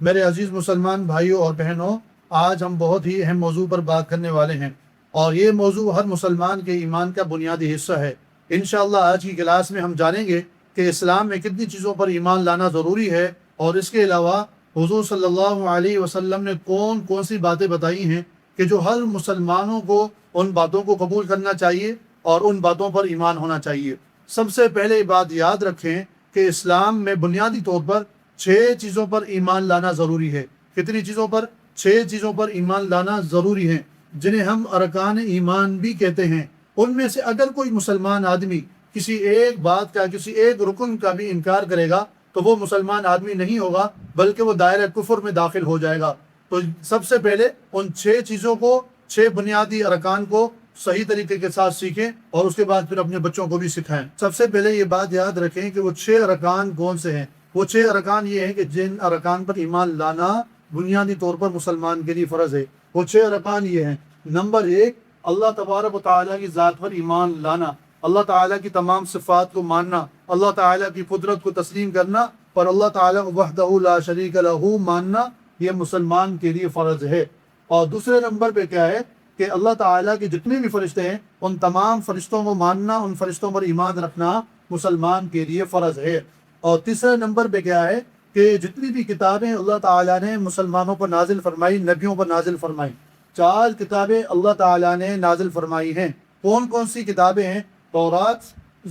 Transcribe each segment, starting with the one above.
میرے عزیز مسلمان بھائیوں اور بہنوں، آج ہم بہت ہی اہم موضوع پر بات کرنے والے ہیں، اور یہ موضوع ہر مسلمان کے ایمان کا بنیادی حصہ ہے۔ انشاءاللہ آج کی کلاس میں ہم جانیں گے کہ اسلام میں کتنی چیزوں پر ایمان لانا ضروری ہے، اور اس کے علاوہ حضور صلی اللہ علیہ وسلم نے کون کون سی باتیں بتائی ہیں کہ جو ہر مسلمانوں کو ان باتوں کو قبول کرنا چاہیے اور ان باتوں پر ایمان ہونا چاہیے۔ سب سے پہلے یہ بات یاد رکھیں کہ اسلام میں بنیادی طور پر 6 چیزوں پر ایمان لانا ضروری ہے۔ کتنی چیزوں پر؟ 6 چیزوں پر ایمان لانا ضروری ہے، جنہیں ہم ارکان ایمان بھی کہتے ہیں۔ ان میں سے اگر کوئی مسلمان آدمی کسی ایک بات کا، کسی ایک رکن کا بھی انکار کرے گا تو وہ مسلمان آدمی نہیں ہوگا، بلکہ وہ دائرہ کفر میں داخل ہو جائے گا۔ تو سب سے پہلے ان 6 چیزوں کو، 6 بنیادی ارکان کو صحیح طریقے کے ساتھ سیکھیں، اور اس کے بعد پھر اپنے بچوں کو بھی سکھائیں۔ سب سے پہلے یہ بات یاد رکھیں کہ وہ 6 ارکان کون سے ہیں۔ وہ 6 ارکان یہ ہیں کہ جن ارکان پر ایمان لانا بنیادی طور پر مسلمان کے لیے فرض ہے۔ وہ 6 ارکان یہ ہیں۔ نمبر 1، اللہ تبارک و تعالیٰ کی ذات پر ایمان لانا، اللہ تعالیٰ کی تمام صفات کو ماننا، اللہ تعالیٰ کی قدرت کو تسلیم کرنا، پر اللہ تعالیٰ وحدہ لا شریک لہ ماننا، یہ مسلمان کے لیے فرض ہے۔ اور دوسرے نمبر پہ کیا ہے کہ اللہ تعالیٰ کے جتنے بھی فرشتے ہیں ان تمام فرشتوں کو ماننا، ان فرشتوں پر ایمان رکھنا مسلمان کے لیے فرض ہے۔ اور تیسرے نمبر پہ کیا ہے کہ جتنی بھی کتابیں اللہ تعالیٰ نے مسلمانوں پر نازل فرمائی، نبیوں پر نازل فرمائی، 4 کتابیں اللہ تعالیٰ نے نازل فرمائی ہیں۔ کون کون سی کتابیں ہیں؟ تورات،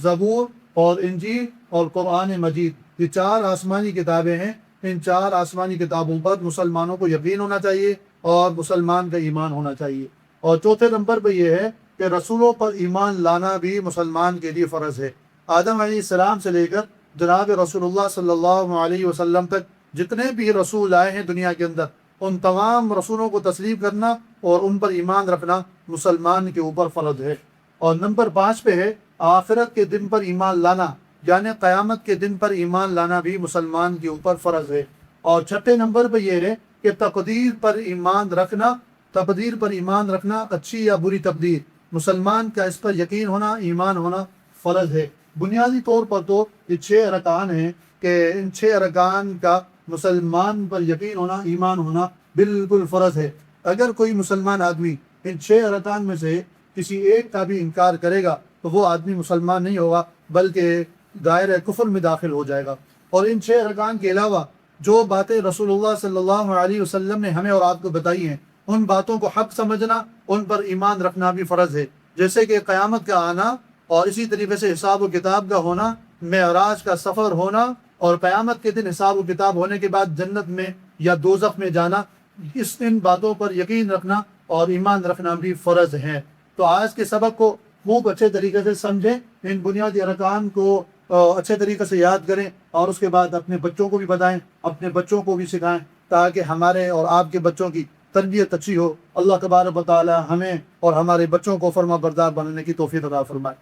زبور اور انجیل اور قرآن مجید۔ یہ 4 آسمانی کتابیں ہیں۔ ان 4 آسمانی کتابوں پر مسلمانوں کو یقین ہونا چاہیے اور مسلمان کا ایمان ہونا چاہیے۔ اور چوتھے نمبر پہ یہ ہے کہ رسولوں پر ایمان لانا بھی مسلمان کے لیے فرض ہے۔ آدم علیہ السلام سے لے کر جناب رسول اللہ صلی اللہ علیہ وسلم تک جتنے بھی رسول آئے ہیں دنیا کے اندر، ان تمام رسولوں کو تسلیم کرنا اور ان پر ایمان رکھنا مسلمان کے اوپر فرض ہے۔ اور نمبر 5 پہ ہے آخرت کے دن پر ایمان لانا، یعنی قیامت کے دن پر ایمان لانا بھی مسلمان کے اوپر فرض ہے۔ اور چھٹے نمبر پہ یہ ہے کہ تقدیر پر ایمان رکھنا، تقدیر پر ایمان رکھنا، اچھی یا بری تقدیر، مسلمان کا اس پر یقین ہونا، ایمان ہونا فرض ہے۔ بنیادی طور پر تو یہ 6 ارکان ہیں کہ ان 6 ارکان کا مسلمان پر یقین ہونا، ایمان ہونا بالکل فرض ہے۔ اگر کوئی مسلمان آدمی ان 6 ارکان میں سے کسی ایک کا بھی انکار کرے گا تو وہ آدمی مسلمان نہیں ہوگا، بلکہ دائرہ کفر میں داخل ہو جائے گا۔ اور ان 6 ارکان کے علاوہ جو باتیں رسول اللہ صلی اللہ علیہ وسلم نے ہمیں اور آپ کو بتائی ہیں، ان باتوں کو حق سمجھنا، ان پر ایمان رکھنا بھی فرض ہے، جیسے کہ قیامت کا آنا، اور اسی طریقے سے حساب و کتاب کا ہونا، معراج کا سفر ہونا، اور قیامت کے دن حساب و کتاب ہونے کے بعد جنت میں یا دوزخ میں جانا، ان باتوں پر یقین رکھنا اور ایمان رکھنا بھی فرض ہے۔ تو آج کے سبق کو خوب اچھے طریقے سے سمجھیں، ان بنیادی ارکان کو اچھے طریقے سے یاد کریں، اور اس کے بعد اپنے بچوں کو بھی بتائیں، اپنے بچوں کو بھی سکھائیں، تاکہ ہمارے اور آپ کے بچوں کی تربیت اچھی ہو۔ اللہ تبارک و تعالی ہمیں اور ہمارے بچوں کو فرما بردار بننے کی توفیق عطا فرمائے۔